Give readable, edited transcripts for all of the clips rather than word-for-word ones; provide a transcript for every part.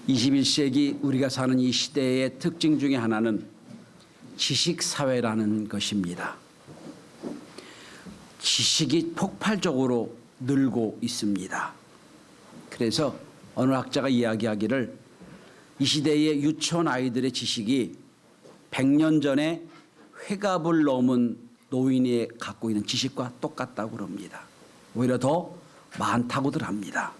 21세기 우리가 사는 이 시대의 특징 중에 하나는 지식사회라는 것입니다. 지식이 폭발적으로 늘고 있습니다. 그래서 어느 학자가 이야기하기를 이 시대의 유치원 아이들의 지식이 100년 전에 회갑을 넘은 노인이 갖고 있는 지식과 똑같다고 그럽니다. 오히려 더 많다고들 합니다.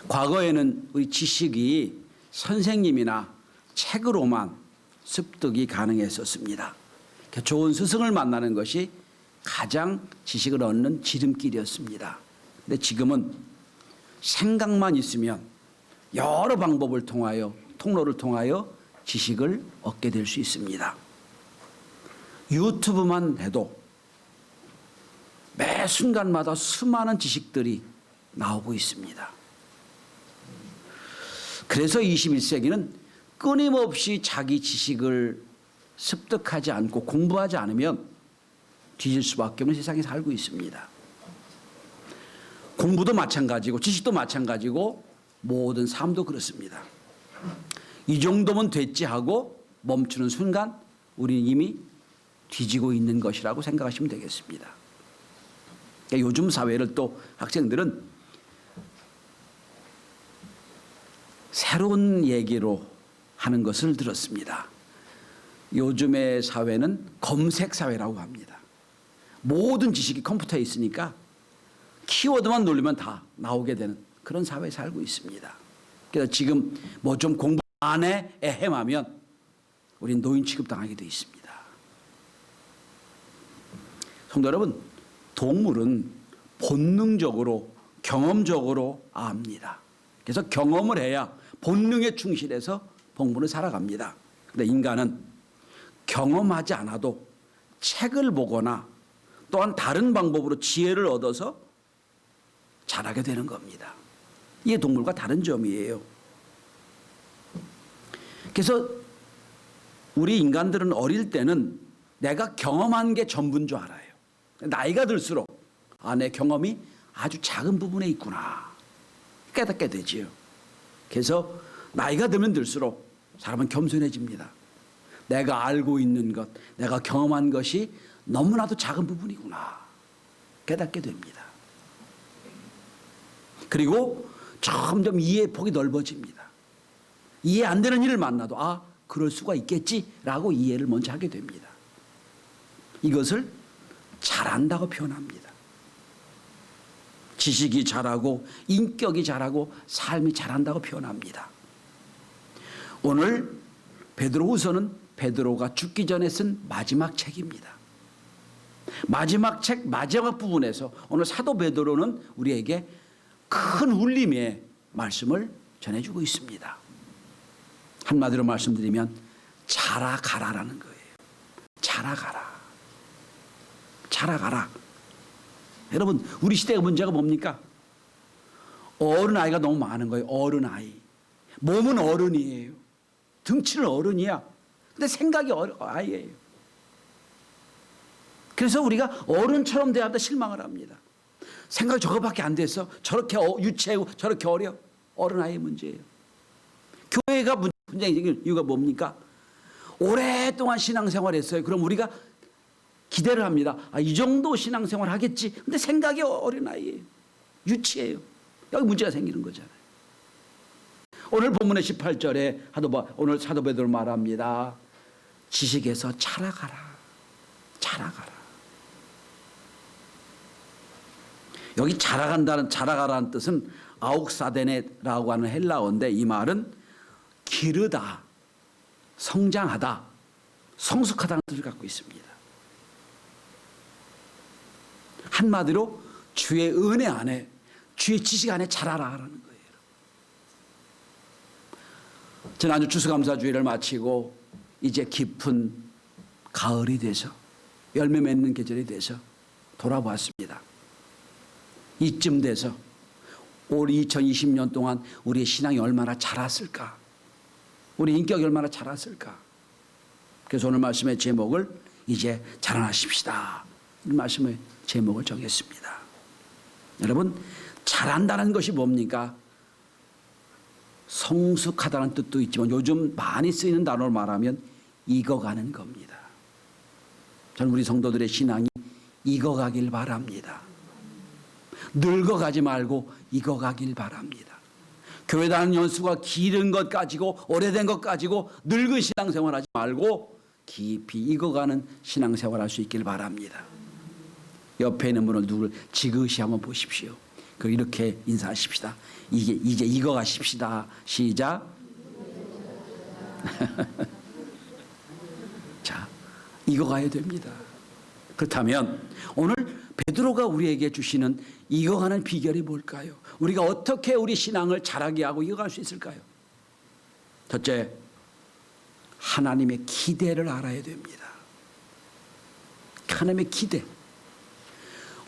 과거에는 우리 지식이 선생님이나 책으로만 습득이 가능했었습니다. 좋은 스승을 만나는 것이 가장 지식을 얻는 지름길이었습니다. 그런데 지금은 생각만 있으면 여러 방법을 통하여, 통로를 통하여 지식을 얻게 될 수 있습니다. 유튜브만 해도 매 순간마다 수많은 지식들이 나오고 있습니다. 그래서 21세기는 끊임없이 자기 지식을 습득하지 않고 공부하지 않으면 뒤질 수밖에 없는 세상에 살고 있습니다. 공부도 마찬가지고 지식도 마찬가지고 모든 삶도 그렇습니다. 이 정도면 됐지 하고 멈추는 순간 우리는 이미 뒤지고 있는 것이라고 생각하시면 되겠습니다. 그러니까 요즘 사회를 또 학생들은 새로운 얘기로 하는 것을 들었습니다. 요즘의 사회는 검색 사회라고 합니다. 모든 지식이 컴퓨터에 있으니까 키워드만 누르면 다 나오게 되는 그런 사회에 살고 있습니다. 그래서 지금 뭐 좀 공부 안 해 헤매면 우린 노인 취급당하게 되어 있습니다. 성도 여러분, 동물은 본능적으로 경험적으로 압니다. 그래서 경험을 해야 본능에 충실해서 본분을 살아갑니다. 그런데 인간은 경험하지 않아도 책을 보거나 또한 다른 방법으로 지혜를 얻어서 자라게 되는 겁니다. 이게 동물과 다른 점이에요. 그래서 우리 인간들은 어릴 때는 내가 경험한 게 전부인 줄 알아요. 나이가 들수록 내 경험이 아주 작은 부분에 있구나 깨닫게 되지요. 그래서 나이가 들면 들수록 사람은 겸손해집니다. 내가 알고 있는 것, 내가 경험한 것이 너무나도 작은 부분이구나 깨닫게 됩니다. 그리고 점점 이해의 폭이 넓어집니다. 이해 안 되는 일을 만나도 그럴 수가 있겠지라고 이해를 먼저 하게 됩니다. 이것을 잘한다고 표현합니다. 지식이 잘하고 인격이 잘하고 삶이 잘한다고 표현합니다. 오늘 베드로후서는 베드로가 죽기 전에 쓴 마지막 책입니다. 마지막 책 마지막 부분에서 오늘 사도 베드로는 우리에게 큰 울림의 말씀을 전해주고 있습니다. 한마디로 말씀드리면 자라가라라는 거예요. 자라가라. 자라가라. 여러분, 우리 시대의 문제가 뭡니까? 어른아이가 너무 많은 거예요. 어른아이. 몸은 어른이에요. 등치는 어른이야. 근데 생각이 아이예요. 그래서 우리가 어른처럼 대하다 실망을 합니다. 생각이 저거밖에 안 돼서 저렇게 유치하고 저렇게 어려. 어른아이의 문제예요. 교회가 문제가 생긴 이유가 뭡니까? 오랫동안 신앙생활 했어요. 그럼 우리가 기대를 합니다. 이 정도 신앙생활 하겠지. 근데 생각이 어린아이예요. 유치해요. 여기 문제가 생기는 거잖아요. 오늘 본문의 18절에 오늘 사도 베드로 말합니다. 지식에서 자라가라. 자라가라. 여기 자라가라는 뜻은 아욱사데네라고 하는 헬라어인데 이 말은 기르다, 성장하다, 성숙하다는 뜻을 갖고 있습니다. 한마디로 주의 은혜 안에, 주의 지식 안에 자라라라는 거예요. 지난주 추수감사주일을 마치고 이제 깊은 가을이 돼서 열매 맺는 계절이 돼서 돌아보았습니다. 이쯤 돼서 올 2020년 동안 우리의 신앙이 얼마나 자랐을까? 우리 인격이 얼마나 자랐을까? 그래서 오늘 말씀의 제목을 이제 자라나십시다. 이 말씀의 제목을 정했습니다. 여러분, 잘한다는 것이 뭡니까? 성숙하다는 뜻도 있지만 요즘 많이 쓰이는 단어로 말하면 익어가는 겁니다. 저는 우리 성도들의 신앙이 익어가길 바랍니다. 늙어가지 말고 익어가길 바랍니다. 교회 다니는 연수가 길은 것 가지고 오래된 것 가지고 늙은 신앙생활하지 말고 깊이 익어가는 신앙생활할 수 있길 바랍니다. 옆에 있는 분을 누굴 지그시 한번 보십시오. 그리고 이렇게 인사하십시다. 이제 익어가십시다. 시작. 자, 익어가야 됩니다. 그렇다면 오늘 베드로가 우리에게 주시는 익어가는 비결이 뭘까요? 우리가 어떻게 우리 신앙을 자라게 하고 익어갈 수 있을까요? 첫째, 하나님의 기대를 알아야 됩니다. 하나님의 기대.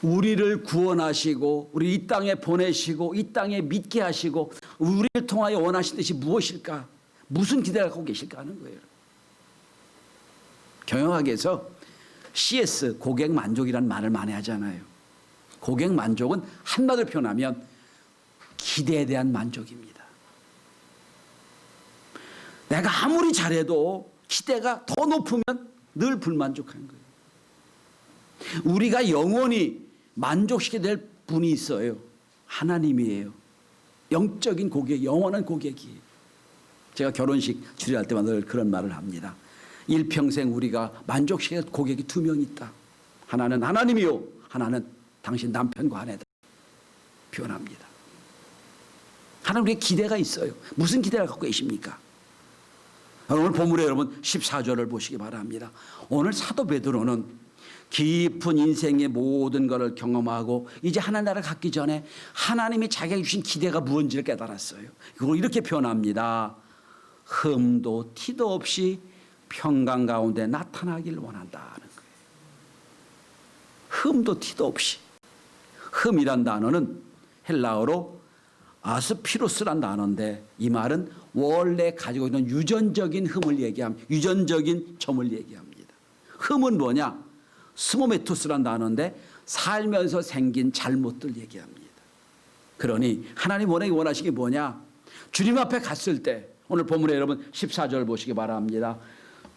우리를 구원하시고 우리 이 땅에 보내시고 이 땅에 믿게 하시고 우리를 통하여 원하신 뜻이 무엇일까? 무슨 기대를 갖고 계실까 하는 거예요. 경영학에서 CS, 고객 만족이라는 말을 많이 하잖아요. 고객 만족은 한마디로 표현하면 기대에 대한 만족입니다. 내가 아무리 잘해도 기대가 더 높으면 늘 불만족한 거예요. 우리가 영원히 만족시켜야 될 분이 있어요. 하나님이에요. 영적인 고객, 영원한 고객이에요. 제가 결혼식 주례할 때마다 늘 그런 말을 합니다. 일평생 우리가 만족시켜야 될 고객이 두 명 있다. 하나는 하나님이요, 하나는 당신 남편과 아내다. 표현합니다. 하나님 우리의 기대가 있어요. 무슨 기대를 갖고 계십니까? 오늘 본문에 여러분 14절을 보시기 바랍니다. 오늘 사도 베드로는 깊은 인생의 모든 것을 경험하고 이제 하나님 나라를 갖기 전에 하나님이 자기가 주신 기대가 무엇인지를 깨달았어요. 그걸 이렇게 표현합니다. 흠도 티도 없이 평강 가운데 나타나길 원한다는 거예요. 흠도 티도 없이. 흠이란 단어는 헬라어로 아스피루스란 단어인데 이 말은 원래 가지고 있는 유전적인 흠을 얘기합니다. 유전적인 점을 얘기합니다. 흠은 뭐냐? 스모메투스란 단어인데 살면서 생긴 잘못들 얘기합니다. 그러니 하나님 원하시는 게 뭐냐? 주님 앞에 갔을 때 오늘 본문에 여러분 14절 보시기 바랍니다.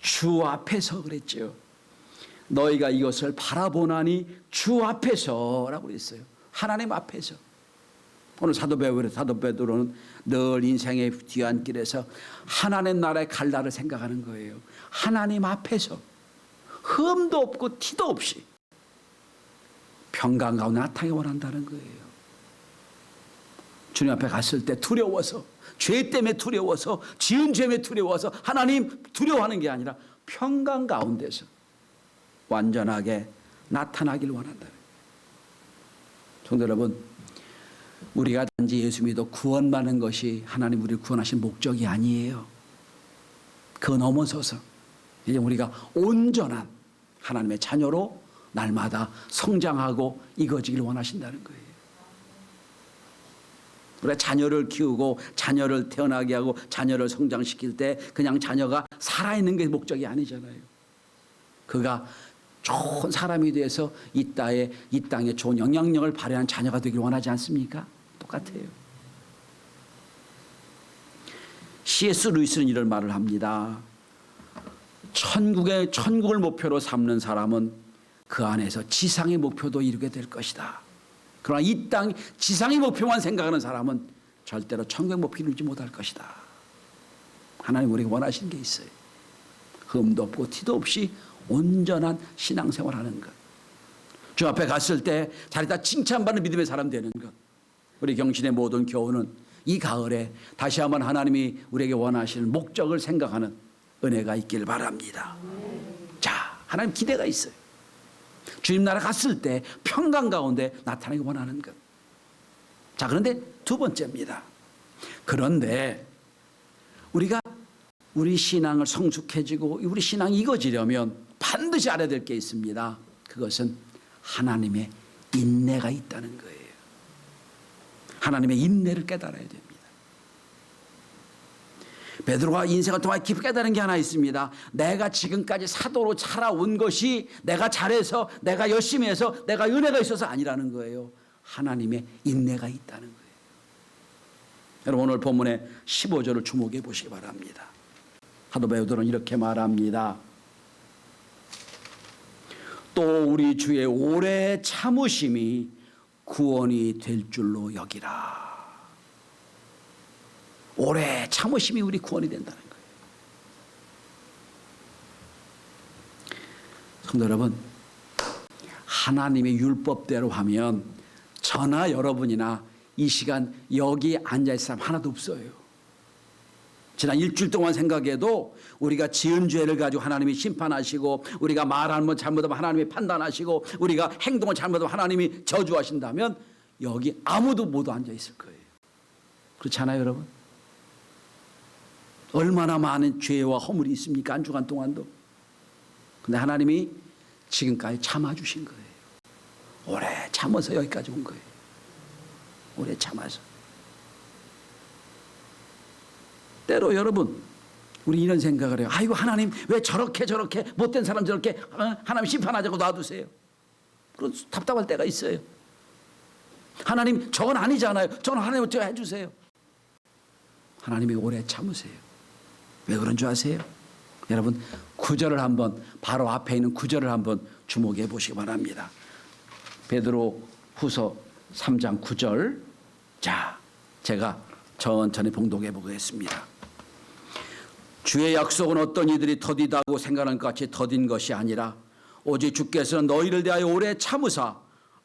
주 앞에서 그랬죠. 너희가 이것을 바라보나니 주 앞에서라고 그랬어요. 하나님 앞에서. 오늘 사도 베드로는 늘 인생의 뒤안길에서 하나님 나라의 갈 날을 생각하는 거예요. 하나님 앞에서 흠도 없고 티도 없이 평강 가운데 나타나기 원한다는 거예요. 주님 앞에 갔을 때 두려워서, 죄 때문에 두려워서, 지은 죄 때문에 두려워서 하나님 두려워하는 게 아니라 평강 가운데서 완전하게 나타나길 원한다는 거예요. 성도 여러분, 우리가 단지 예수 믿어 구원받는 것이 하나님 우리를 구원하신 목적이 아니에요. 그 넘어서서 이제 우리가 온전한 하나님의 자녀로 날마다 성장하고 익어지길 원하신다는 거예요. 우리가 자녀를 키우고 자녀를 태어나게 하고 자녀를 성장시킬 때 그냥 자녀가 살아있는 게 목적이 아니잖아요. 그가 좋은 사람이 돼서 이 땅에 좋은 영향력을 발휘하는 자녀가 되길 원하지 않습니까? 똑같아요. C.S. 루이스는 이런 말을 합니다. 천국을 목표로 삼는 사람은 그 안에서 지상의 목표도 이루게 될 것이다. 그러나 이 땅 지상의 목표만 생각하는 사람은 절대로 천국의 목표를 이루지 못할 것이다. 하나님 우리가 원하시는 게 있어요. 흠도 없고 티도 없이 온전한 신앙생활하는 것. 주 앞에 갔을 때 자리다 칭찬받는 믿음의 사람 되는 것. 우리 경신의 모든 교훈은 이 가을에 다시 한번 하나님이 우리에게 원하시는 목적을 생각하는 은혜가 있길 바랍니다. 자, 하나님 기대가 있어요. 주님 나라 갔을 때 평강 가운데 나타나기 원하는 것. 자, 그런데 두 번째입니다. 그런데 우리가 우리 신앙을 성숙해지고 우리 신앙이 익어지려면 반드시 알아야 될 게 있습니다. 그것은 하나님의 인내가 있다는 거예요. 하나님의 인내를 깨달아야 됩니다. 베드로가 인생을 통해 깊이 깨달은 게 하나 있습니다. 내가 지금까지 사도로 살아온 것이 내가 잘해서 내가 열심히 해서 내가 은혜가 있어서 아니라는 거예요. 하나님의 인내가 있다는 거예요. 여러분 오늘 본문의 15절을 주목해 보시기 바랍니다. 사도 베드로는 이렇게 말합니다. 또 우리 주의 오래 참으심이 구원이 될 줄로 여기라. 오래 참으심이 우리 구원이 된다는 거예요. 성도 여러분, 하나님의 율법대로 하면 저나 여러분이나 이 시간 여기 앉아있을 사람 하나도 없어요. 지난 일주일 동안 생각해도 우리가 지은 죄를 가지고 하나님이 심판하시고, 우리가 말하는 것 잘못하면 하나님이 판단하시고, 우리가 행동을 잘못하면 하나님이 저주하신다면 여기 아무도 못 앉아있을 거예요. 그렇지 않아요, 여러분? 얼마나 많은 죄와 허물이 있습니까? 한 주간 동안도. 근데 하나님이 지금까지 참아주신 거예요. 오래 참아서 여기까지 온 거예요. 오래 참아서. 때로 여러분, 우리 이런 생각을 해요. 아이고, 하나님 왜 저렇게 못된 사람 저렇게 하나님 심판하자고 놔두세요. 그런 답답할 때가 있어요. 하나님 저건 아니잖아요. 저건 하나님 어떻게 해주세요. 하나님이 오래 참으세요. 왜 그런 줄 아세요? 여러분, 구절을 한번, 바로 앞에 있는 구절을 한번 주목해 보시기 바랍니다. 베드로 후서 3장 9절. 자, 제가 천천히 봉독해 보겠습니다. 주의 약속은 어떤 이들이 더디다고 생각하는 것 같이 더딘 것이 아니라 오직 주께서는 너희를 대하여 오래 참으사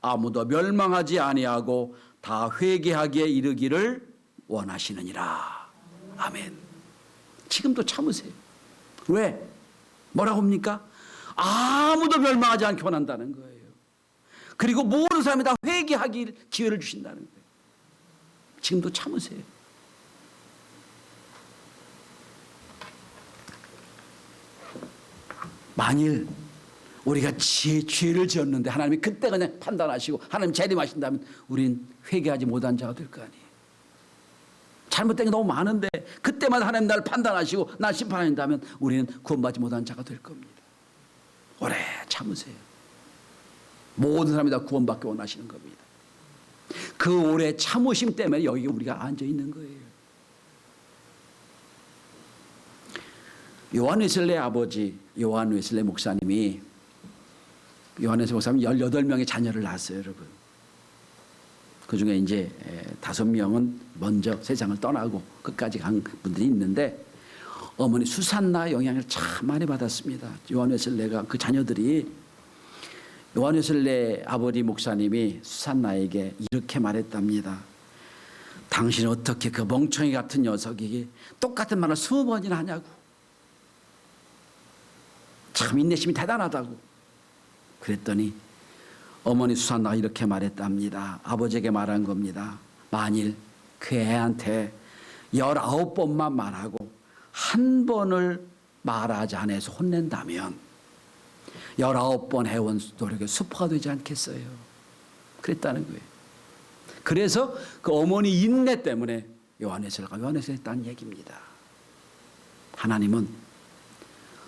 아무도 멸망하지 아니하고 다 회개하기에 이르기를 원하시느니라. 아멘. 지금도 참으세요. 왜? 뭐라고 합니까? 아무도 멸망하지 않게 원한다는 거예요. 그리고 모든 사람이 다 회개하길 기회를 주신다는 거예요. 지금도 참으세요. 만일 우리가 죄를 지었는데 하나님이 그때 그냥 판단하시고 하나님 재림하신다면 우린 회개하지 못한 자가 될 거 아니에요. 잘못된 게 너무 많은데 그때마다 하나님 나를 판단하시고 날 심판하신다면 우리는 구원받지 못한 자가 될 겁니다. 오래 참으세요. 모든 사람이 다 구원받기 원하시는 겁니다. 그 오래 참으심 때문에 여기 우리가 앉아 있는 거예요. 요한 웨슬레 아버지 요한 웨슬레 목사님이, 요한 웨슬레 목사님 18명의 자녀를 낳았어요, 여러분. 그 중에 이제 5명은 먼저 세상을 떠나고 끝까지 간 분들이 있는데, 어머니 수산나 영향을 참 많이 받았습니다. 요한 웨슬레가, 그 자녀들이 요한 웨슬레 아버지 목사님이 수산나에게 이렇게 말했답니다. 당신 어떻게 그 멍청이 같은 녀석이 똑같은 말을 20번이나 하냐고. 참 인내심이 대단하다고. 그랬더니 어머니 수산나가 이렇게 말했답니다. 아버지에게 말한 겁니다. 만일 그 애한테 19번만 말하고 한 번을 말하지 않아서 혼낸다면 19번 해온 노력의 수포가 되지 않겠어요. 그랬다는 거예요. 그래서 그 어머니 인내 때문에 요한에서가 했다는 얘기입니다. 하나님은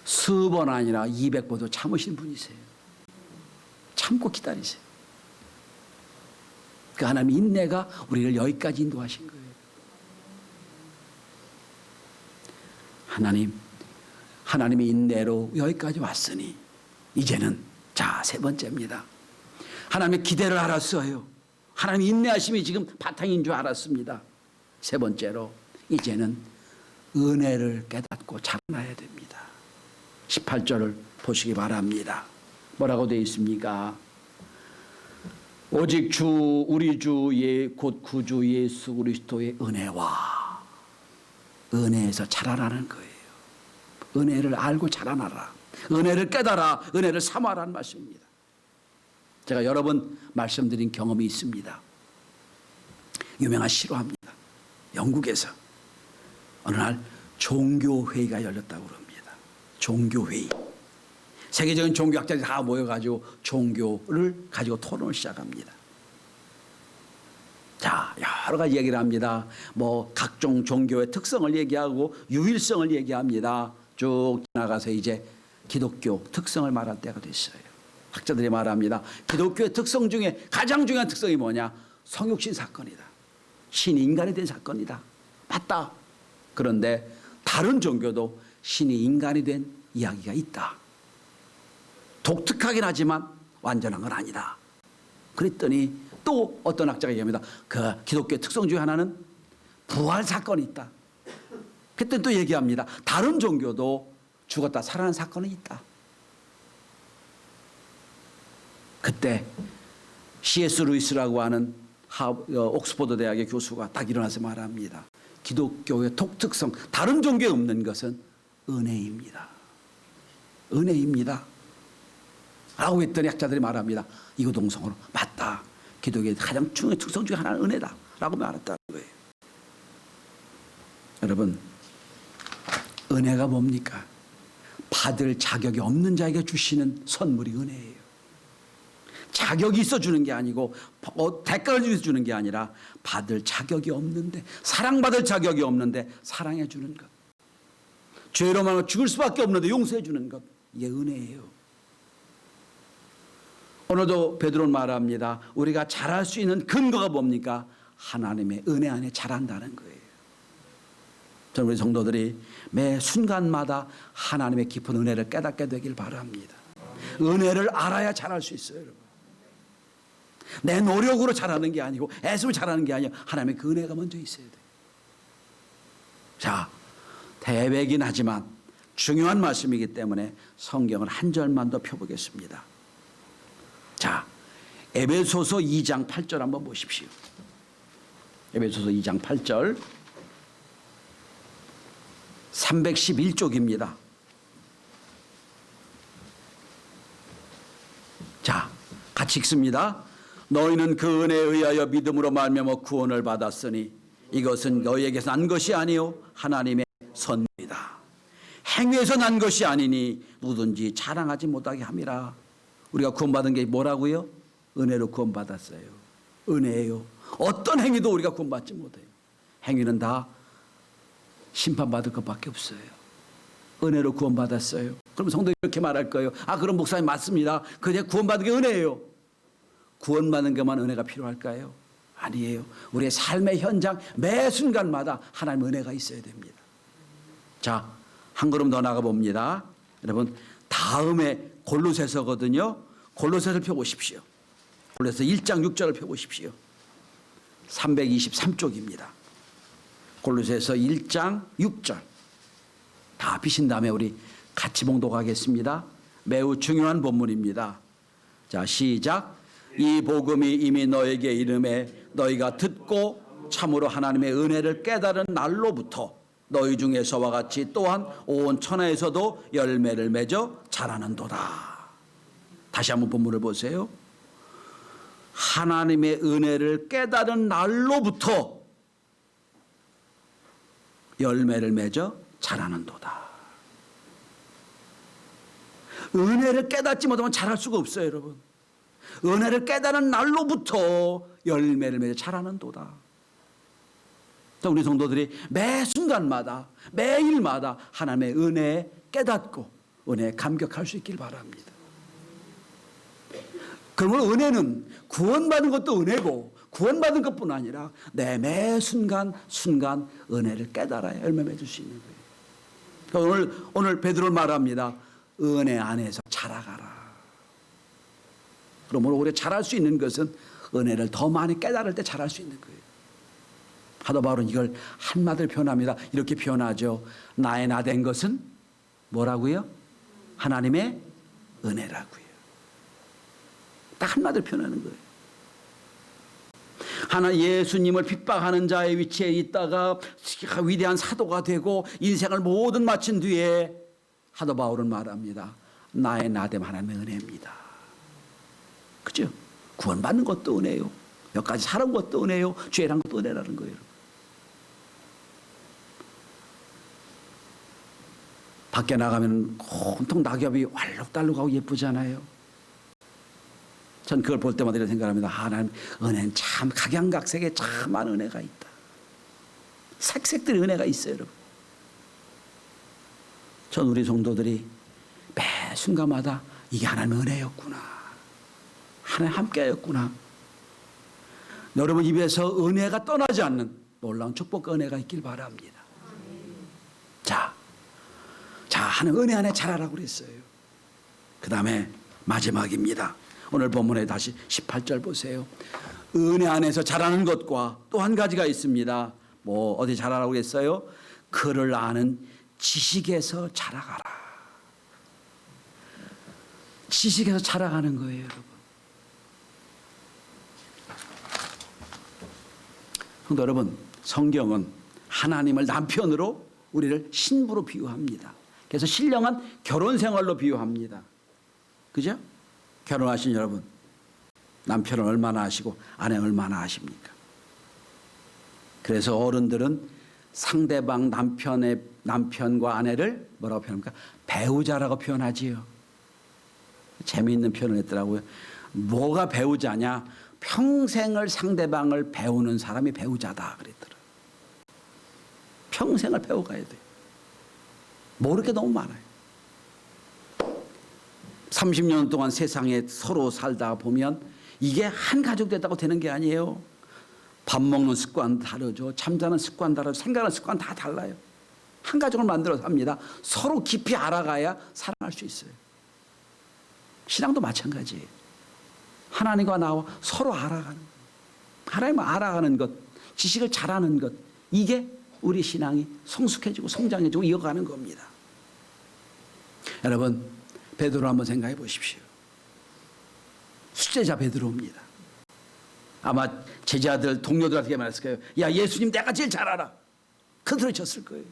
수번 아니라 200번도 참으신 분이세요. 참고 기다리세요. 그 하나님의 인내가 우리를 여기까지 인도하신 거예요. 하나님의 인내로 여기까지 왔으니 이제는, 자, 3번째입니다. 하나님의 기대를 알았어요. 하나님의 인내하심이 지금 바탕인 줄 알았습니다. 3번째로 이제는 은혜를 깨닫고 자라나야 됩니다. 18절을 보시기 바랍니다. 뭐라고 되어 있습니까? 오직 우리 주의 곧 구주 예수 그리스도의 은혜와, 은혜에서 자라라는 거예요. 은혜를 알고 자라나라. 은혜를 깨달아, 은혜를 삼아라는 말씀입니다. 제가 여러 번 말씀드린 경험이 있습니다. 유명한 실화입니다. 영국에서 어느 날 종교회의가 열렸다고 그럽니다. 종교회의. 세계적인 종교학자들이 다 모여가지고 종교를 가지고 토론을 시작합니다. 자, 여러 가지 얘기를 합니다. 뭐 각종 종교의 특성을 얘기하고 유일성을 얘기합니다. 쭉 지나가서 이제 기독교 특성을 말할 때가 됐어요. 학자들이 말합니다. 기독교의 특성 중에 가장 중요한 특성이 뭐냐? 성육신 사건이다. 신이 인간에 대한 사건이다. 맞다. 그런데 다른 종교도 신이 인간이 된 이야기가 있다. 독특하긴 하지만 완전한 건 아니다. 그랬더니 또 어떤 학자가 얘기합니다. 그 기독교의 특성 중에 하나는 부활 사건이 있다. 그때 또 얘기합니다. 다른 종교도 죽었다 살아난 사건이 있다. 그때 C.S. 루이스라고 하는 옥스퍼드 대학의 교수가 딱 일어나서 말합니다. 기독교의 독특성, 다른 종교에 없는 것은 은혜입니다. 은혜입니다. 라고 했더니 학자들이 말합니다. 이거동성으로 맞다. 기독교의 가장 중요한 특성 중에 하나는 은혜다. 라고 말했다는 거예요. 여러분, 은혜가 뭡니까? 받을 자격이 없는 자에게 주시는 선물이 은혜예요. 자격이 있어 주는 게 아니고 대가를 위해서 주는 게 아니라 받을 자격이 없는데, 사랑받을 자격이 없는데 사랑해 주는 것, 죄로만 죽을 수밖에 없는데 용서해 주는 것, 이게 은혜예요. 오늘도 베드로는 말합니다. 우리가 잘할 수 있는 근거가 뭡니까? 하나님의 은혜 안에 잘한다는 거예요. 저는 우리 성도들이 매 순간마다 하나님의 깊은 은혜를 깨닫게 되길 바랍니다. 은혜를 알아야 잘할 수 있어요, 여러분. 내 노력으로 잘하는 게 아니고 애쓰면 잘하는 게 아니라 하나님의 그 은혜가 먼저 있어야 돼요. 자, 대백이긴 하지만 중요한 말씀이기 때문에 성경을 한 절만 더 펴보겠습니다. 자, 에베소서 2장 8절 한번 보십시오. 에베소서 2장 8절 311쪽입니다. 자, 같이 읽습니다. 너희는 그 은혜에 의하여 믿음으로 말미암아 구원을 받았으니 이것은 너희에게서 난 것이 아니요 하나님의 선물이다. 행위에서 난 것이 아니니 누구든지 자랑하지 못하게 함이라. 우리가 구원받은 게 뭐라고요? 은혜로 구원받았어요. 은혜예요. 어떤 행위도 우리가 구원받지 못해요. 행위는 다 심판받을 것밖에 없어요. 은혜로 구원받았어요. 그럼 성도가 이렇게 말할 거예요. 아, 그럼 목사님 맞습니다. 그냥 구원받은 게 은혜예요. 구원받는 것만 은혜가 필요할까요? 아니에요. 우리의 삶의 현장 매 순간마다 하나님의 은혜가 있어야 됩니다. 자, 한 걸음 더 나가 봅니다. 여러분, 다음에 골로새서거든요. 골로새서를 펴보십시오. 골로새서 1장 6절을 펴보십시오. 323쪽입니다. 골로새서 1장 6절 다 피신 다음에 우리 같이 봉독하겠습니다. 매우 중요한 본문입니다. 자, 시작. 이 복음이 이미 너에게 이름에 너희가 듣고 참으로 하나님의 은혜를 깨달은 날로부터 너희 중에서와 같이 또한 온 천하에서도 열매를 맺어 자라는도다. 다시 한번 본문을 보세요. 하나님의 은혜를 깨달은 날로부터 열매를 맺어 자라는도다. 은혜를 깨닫지 못하면 자랄 수가 없어요, 여러분. 은혜를 깨달은 날로부터 열매를 맺어 자라는도다. 우리 성도들이 매 순간마다 매일마다 하나님의 은혜에 깨닫고 은혜에 감격할 수 있길 바랍니다. 그러면 은혜는 구원받은 것도 은혜고 구원받은 것뿐 아니라 내 매 순간 순간 은혜를 깨달아야 열매 맺을 수 있는 거예요. 그러니까 오늘 베드로는 말합니다. 은혜 안에서 자라가라. 그러므로 우리가 자랄 수 있는 것은 은혜를 더 많이 깨달을 때 자랄 수 있는 거예요. 사도 바울은 이걸 한마디로 표현합니다. 이렇게 표현하죠. 나의 나 된 것은 뭐라고요? 하나님의 은혜라고요. 딱 한마디로 표현하는 거예요. 하나 예수님을 핍박하는 자의 위치에 있다가 위대한 사도가 되고 인생을 모든 마친 뒤에 사도 바울은 말합니다. 나의 나됨 하나님의 은혜입니다. 그죠? 구원받는 것도 은혜요. 여기까지 살은 것도 은혜요. 죄란 것도 은혜라는 거예요. 밖에 나가면 온통 낙엽이 왈록달록하고 예쁘잖아요. 전 그걸 볼 때마다 이런 생각합니다. 하나님 은혜는 참 각양각색에 참 많은 은혜가 있다. 색색들의 은혜가 있어요, 여러분. 전 우리 성도들이 매 순간마다 이게 하나님의 은혜였구나. 하나님 함께하였구나. 여러분 입에서 은혜가 떠나지 않는 놀라운 축복과 은혜가 있길 바랍니다. 자, 하는 은혜 안에 자라라고 그랬어요. 그 다음에 마지막입니다. 오늘 본문에 다시 18절 보세요. 은혜 안에서 자라는 것과 또 한 가지가 있습니다. 뭐 어디 자라라고 그랬어요? 그를 아는 지식에서 자라가라. 지식에서 자라가는 거예요, 여러분. 성도 여러분, 성경은 하나님을 남편으로 우리를 신부로 비유합니다. 그래서 신령한 결혼 생활로 비유합니다. 그죠? 결혼하신 여러분, 남편을 얼마나 아시고 아내 얼마나 아십니까? 그래서 어른들은 상대방 남편과 아내를 뭐라고 표현합니까? 배우자라고 표현하지요. 재미있는 표현을 했더라고요. 뭐가 배우자냐? 평생을 상대방을 배우는 사람이 배우자다 그랬더라고요. 평생을 배워가야 돼요. 모를 게 너무 많아요. 30년 동안 세상에 서로 살다 보면 이게 한 가족 됐다고 되는 게 아니에요. 밥 먹는 습관 다르죠. 잠자는 습관 다르죠. 생각하는 습관 다 달라요. 한 가족을 만들어 삽니다. 서로 깊이 알아가야 사랑할 수 있어요. 신앙도 마찬가지예요. 하나님과 나와 서로 알아가는 것, 하나님을 알아가는 것, 지식을 잘하는 것, 이게 우리 신앙이 성숙해지고 성장해지고 이어가는 겁니다. 여러분, 베드로 한번 생각해 보십시오. 수제자 베드로입니다. 아마 제자들, 동료들한테 말했을 거예요. 야, 예수님 내가 제일 잘 알아. 큰 소리 쳤을 거예요.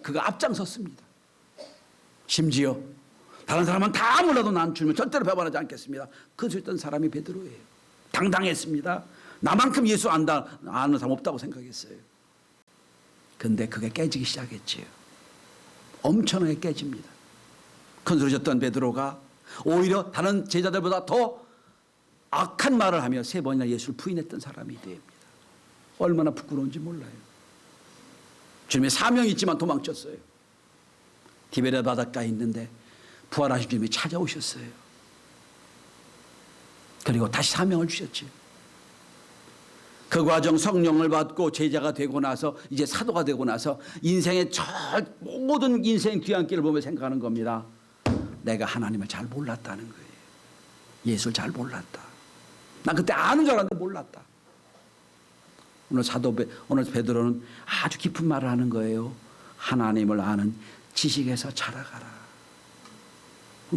그가 앞장섰습니다. 심지어 다른 사람은 다 몰라도 난 주님을 절대로 배반하지 않겠습니다. 큰 소리 쳤던 사람이 베드로예요. 당당했습니다. 나만큼 예수 아는 사람 없다고 생각했어요. 근데 그게 깨지기 시작했지요. 엄청나게 깨집니다. 큰 소리 쳤던 베드로가 오히려 다른 제자들보다 더 악한 말을 하며 3번이나 예수를 부인했던 사람이 됩니다. 얼마나 부끄러운지 몰라요. 주님의 사명이 있지만 도망쳤어요. 디베랴 바닷가에 있는데 부활하신 주님이 찾아오셨어요. 그리고 다시 사명을 주셨죠. 그 과정 성령을 받고 제자가 되고 나서 이제 사도가 되고 나서 인생의 모든 인생 뒤안길을 보며 생각하는 겁니다. 내가 하나님을 잘 몰랐다는 거예요. 예수를 잘 몰랐다. 난 그때 아는 줄 알았는데 몰랐다. 오늘 베드로는 아주 깊은 말을 하는 거예요. 하나님을 아는 지식에서 자라가라.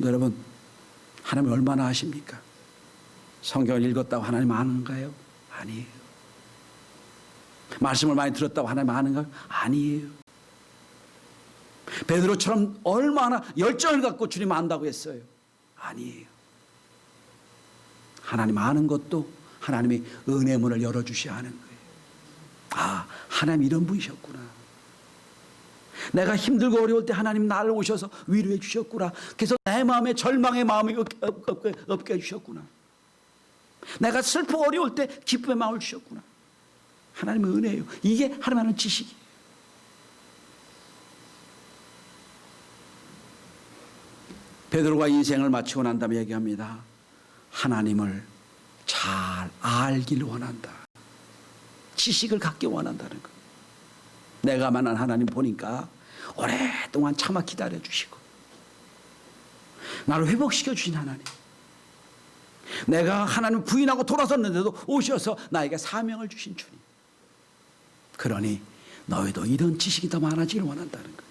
여러분, 하나님 얼마나 아십니까? 성경을 읽었다고 하나님 아는가요? 아니에요. 말씀을 많이 들었다고 하나님 아는가요? 아니에요. 베드로처럼 얼마나 열정을 갖고 주님 안다고 했어요? 아니에요. 하나님 아는 것도 하나님이 은혜 문을 열어주셔야 하는 거예요. 아, 하나님 이런 분이셨구나. 내가 힘들고 어려울 때 하나님 나를 오셔서 위로해 주셨구나. 그래서 내 마음에 절망의 마음이 없게 해주셨구나. 내가 슬프고 어려울 때 기쁨의 마음을 주셨구나. 하나님의 은혜예요. 이게 하나님 아는 지식이에요. 베드로가 인생을 마치고 난 다음에 얘기합니다. 하나님을 잘 알길 원한다. 지식을 갖기 원한다는 거. 내가 만난 하나님 보니까 오랫동안 참아 기다려주시고 나를 회복시켜 주신 하나님. 내가 하나님 부인하고 돌아섰는데도 오셔서 나에게 사명을 주신 주님. 그러니 너희도 이런 지식이 더 많아지길 원한다는 거예요.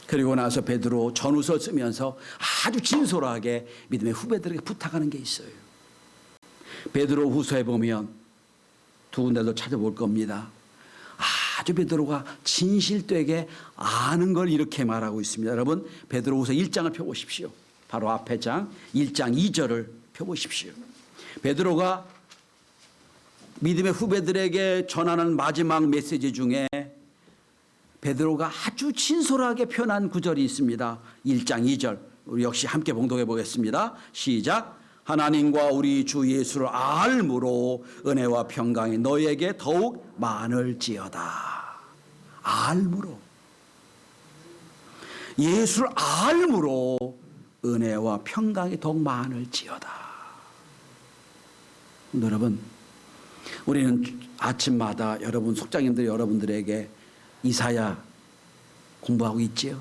그리고 나서 베드로 전후서 쓰면서 아주 진솔하게 믿음의 후배들에게 부탁하는 게 있어요. 베드로 후서에 보면 두 군데도 찾아볼 겁니다. 아주 베드로가 진실되게 아는 걸 이렇게 말하고 있습니다. 여러분, 베드로 후서 1장을 펴보십시오. 바로 앞에 장 1장 2절을 펴보십시오. 베드로가 믿음의 후배들에게 전하는 마지막 메시지 중에 베드로가 아주 진솔하게 표현한 구절이 있습니다. 1장 2절 우리 역시 함께 봉독해 보겠습니다. 시작. 하나님과 우리 주 예수를 알므로 은혜와 평강이 너에게 더욱 많을지어다. 알므로, 예수를 알므로 은혜와 평강이 더욱 많을지어다. 여러분, 우리는 아침마다 여러분 속장님들 여러분들에게 이사야 공부하고 있지요.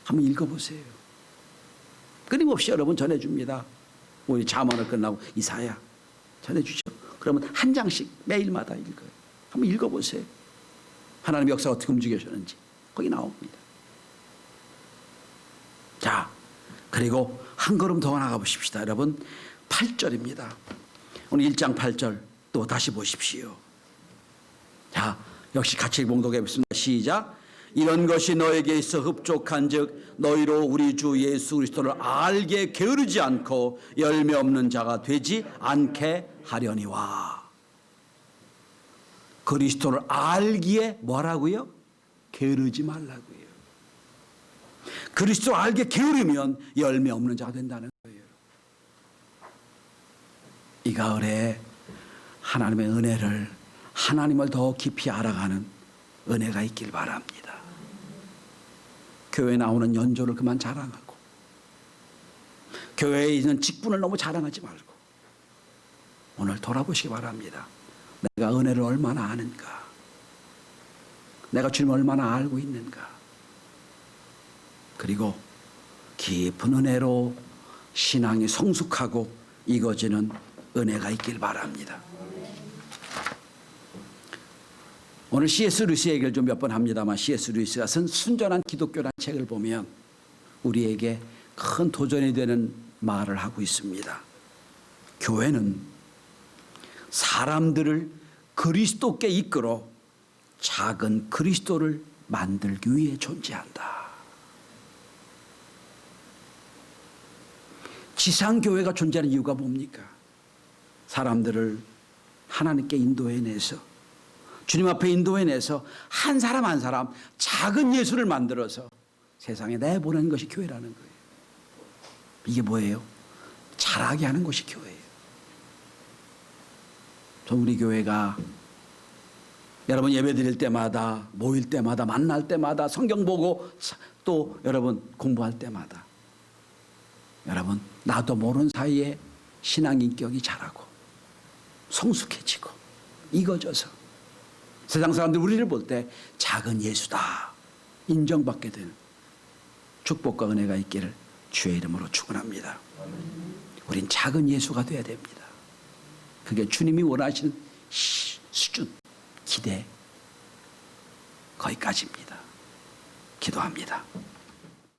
한번 읽어보세요. 끊임없이 여러분 전해줍니다. 우리 잠언을 끝나고 이사야 전해주죠. 그러면 한 장씩 매일마다 읽어요. 한번 읽어보세요. 하나님의 역사가 어떻게 움직여졌는지 거기 나옵니다. 자, 그리고 한 걸음 더 나가 보십시다. 여러분 8절입니다. 오늘 1장 8절 또 다시 보십시오. 자, 역시 같이 봉독해 보겠습니다. 시작. 이런 것이 너에게 있어 흡족한즉 너희로 우리 주 예수 그리스도를 알게 게으르지 않고 열매 없는 자가 되지 않게 하려니와. 그리스도를 알기에 뭐라고요? 게으르지 말라고요. 그리스도를 알게 게으르면 열매 없는 자가 된다는 거예요. 이 가을에 하나님의 은혜를, 하나님을 더 깊이 알아가는 은혜가 있길 바랍니다. 교회에 나오는 연조를 그만 자랑하고, 교회에 있는 직분을 너무 자랑하지 말고 오늘 돌아보시기 바랍니다. 내가 은혜를 얼마나 아는가, 내가 주님을 얼마나 알고 있는가, 그리고 깊은 은혜로 신앙이 성숙하고 익어지는 은혜가 있길 바랍니다. 오늘 C.S. 루이스 얘기를 좀 몇 번 합니다만, C.S. 루이스가 쓴 순전한 기독교라는 책을 보면 우리에게 큰 도전이 되는 말을 하고 있습니다. 교회는 사람들을 그리스도께 이끌어 작은 그리스도를 만들기 위해 존재한다. 지상교회가 존재하는 이유가 뭡니까? 사람들을 하나님께 인도해내서, 주님 앞에 인도해내서 한 사람 한 사람 작은 예수를 만들어서 세상에 내보내는 것이 교회라는 거예요. 이게 뭐예요? 자라게 하는 것이 교회예요. 우리 교회가 여러분 예배 드릴 때마다, 모일 때마다, 만날 때마다, 성경 보고 또 여러분 공부할 때마다 여러분 나도 모르는 사이에 신앙 인격이 자라고 성숙해지고 익어져서 세상 사람들이 우리를 볼 때 작은 예수다 인정받게 되는 축복과 은혜가 있기를 주의 이름으로 축원합니다. 우린 작은 예수가 돼야 됩니다. 그게 주님이 원하시는 수준, 기대, 거기까지입니다. 기도합니다.